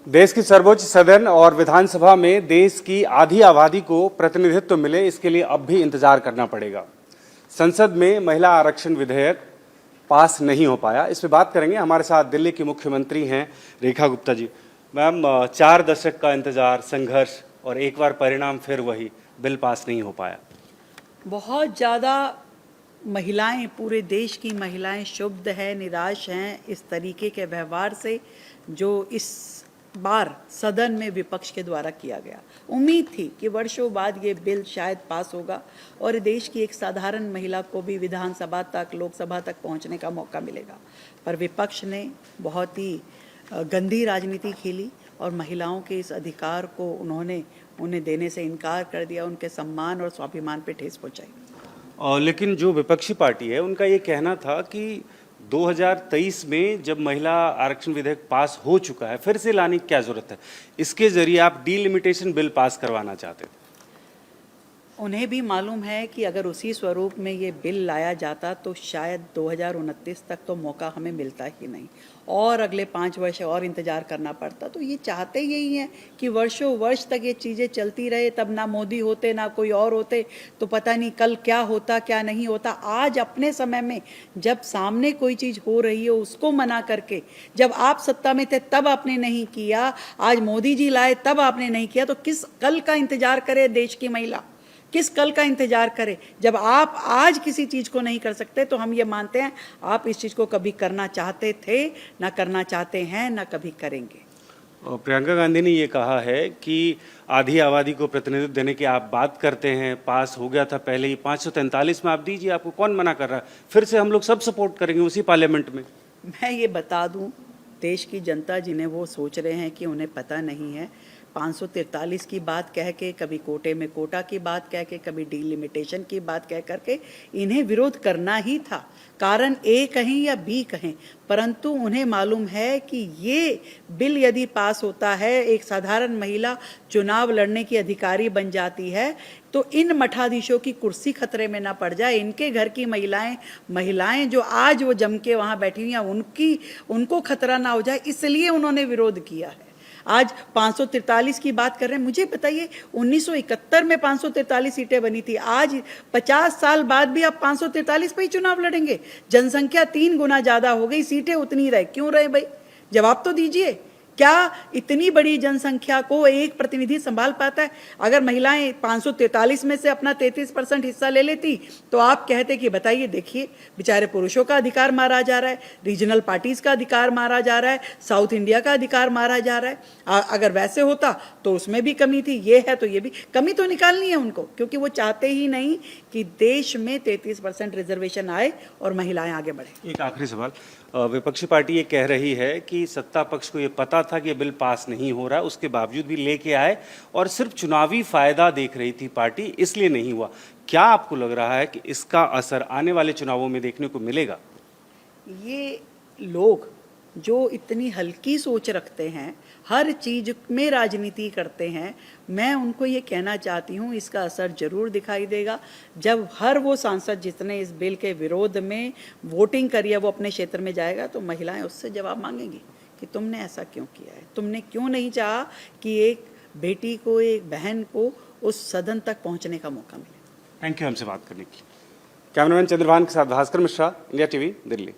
देश की सर्वोच्च सदन और विधानसभा में देश की आधी आबादी को प्रतिनिधित्व मिले, इसके लिए अब भी इंतजार करना पड़ेगा। संसद में महिला आरक्षण विधेयक पास नहीं हो पाया, इस पे बात करेंगे। हमारे साथ दिल्ली की मुख्यमंत्री हैं रेखा गुप्ता जी। मैम, 4 दशक का इंतजार, संघर्ष और एक बार परिणाम फिर वही, बिल पास नहीं हो पाया। बहुत ज़्यादा महिलाएं, पूरे देश की महिलाएं क्षुब्ध हैं, निराश हैं इस तरीके के व्यवहार से जो इस बार सदन में विपक्ष के द्वारा किया गया। उम्मीद थी कि वर्षों बाद ये बिल शायद पास होगा और देश की एक साधारण महिला को भी विधानसभा तक, लोकसभा तक पहुंचने का मौका मिलेगा, पर विपक्ष ने बहुत ही गंदी राजनीति खेली और महिलाओं के इस अधिकार को उन्हें देने से इनकार कर दिया, उनके सम्मान और स्वाभिमान पे ठेस पहुंचाई। लेकिन जो विपक्षी पार्टी है उनका ये कहना था कि 2023 में जब महिला आरक्षण विधेयक पास हो चुका है, फिर से लाने की क्या जरूरत है? इसके जरिए आप डीलिमिटेशन बिल पास करवाना चाहते थे। उन्हें भी मालूम है कि अगर उसी स्वरूप में ये बिल लाया जाता तो शायद 2029 तक तो मौका हमें मिलता ही नहीं और अगले 5 वर्ष और इंतज़ार करना पड़ता। तो ये चाहते यही हैं कि वर्षों वर्ष तक ये चीज़ें चलती रहे, तब ना मोदी होते ना कोई और होते तो पता नहीं कल क्या होता क्या नहीं होता। आज अपने समय में जब सामने कोई चीज़ हो रही हो उसको मना करके, जब आप सत्ता में थे तब आपने नहीं किया, आज मोदी जी लाए तब आपने नहीं किया, तो किस कल का इंतज़ार करे देश की महिला? किस कल का इंतजार करे? जब आप आज किसी चीज़ को नहीं कर सकते तो हम ये मानते हैं आप इस चीज़ को कभी करना चाहते थे, ना करना चाहते हैं, ना कभी करेंगे। प्रियंका गांधी ने ये कहा है कि आधी आबादी को प्रतिनिधित्व देने की आप बात करते हैं, पास हो गया था पहले ही, 543 में आप दीजिए, आपको कौन मना कर रहा है? फिर से हम लोग सब सपोर्ट करेंगे उसी पार्लियामेंट में। मैं ये बता दूं, देश की जनता जिन्हें वो सोच रहे हैं कि उन्हें पता नहीं है, 543 की बात कह के, कभी कोटे में कोटा की बात कह के, कभी डीलिमिटेशन की बात कह करके इन्हें विरोध करना ही था। कारण ए कहें या बी कहें, परंतु उन्हें मालूम है कि ये बिल यदि पास होता है, एक साधारण महिला चुनाव लड़ने की अधिकारी बन जाती है तो इन मठाधीशों की कुर्सी खतरे में ना पड़ जाए, इनके घर की महिलाएं जो आज वो जम के वहाँ बैठी हुई हैं उनको खतरा ना हो जाए, इसलिए उन्होंने विरोध किया है। आज 543 की बात कर रहे हैं। मुझे बताइए 1971 में 543 सीटें बनी थी, आज 50 साल बाद भी आप 543 पे ही चुनाव लड़ेंगे? जनसंख्या 3 गुना ज़्यादा हो गई, सीटें उतनी रहे, क्यों रहे भाई? जवाब तो दीजिए। क्या इतनी बड़ी जनसंख्या को एक प्रतिनिधि संभाल पाता है? अगर महिलाएं 543 में से अपना 33% हिस्सा ले लेती तो आप कहते कि बताइए, देखिए बेचारे पुरुषों का अधिकार मारा जा रहा है, रीजनल पार्टीज का अधिकार मारा जा रहा है, साउथ इंडिया का अधिकार मारा जा रहा है। अगर वैसे होता तो उसमें भी कमी थी, ये है तो ये भी कमी तो निकालनी है उनको, क्योंकि वो चाहते ही नहीं कि देश में 33% रिजर्वेशन आए और महिलाएं आगे बढ़े। एक आखिरी सवाल, विपक्षी पार्टी ये कह रही है कि सत्ता पक्ष को ये पता था कि ये बिल पास नहीं हो रहा, उसके बावजूद भी लेके आए और सिर्फ चुनावी फायदा देख रही थी पार्टी, इसलिए नहीं हुआ। क्या आपको लग रहा है कि इसका असर आने वाले चुनावों में देखने को मिलेगा? ये लोग जो इतनी हल्की सोच रखते हैं, हर चीज में राजनीति करते हैं, मैं उनको ये कहना चाहती हूँ इसका असर जरूर दिखाई देगा जब हर वो सांसद जितने इस बिल के विरोध में वोटिंग करी है वो अपने क्षेत्र में जाएगा तो महिलाएं उससे जवाब मांगेंगी कि तुमने ऐसा क्यों किया है, तुमने क्यों नहीं चाहा कि एक बेटी को, एक बहन को उस सदन तक पहुँचने का मौका मिले। थैंक यू हमसे बात करने की। कैमरामैन चंद्रभान के साथ भास्कर मिश्रा, इंडिया टीवी, दिल्ली।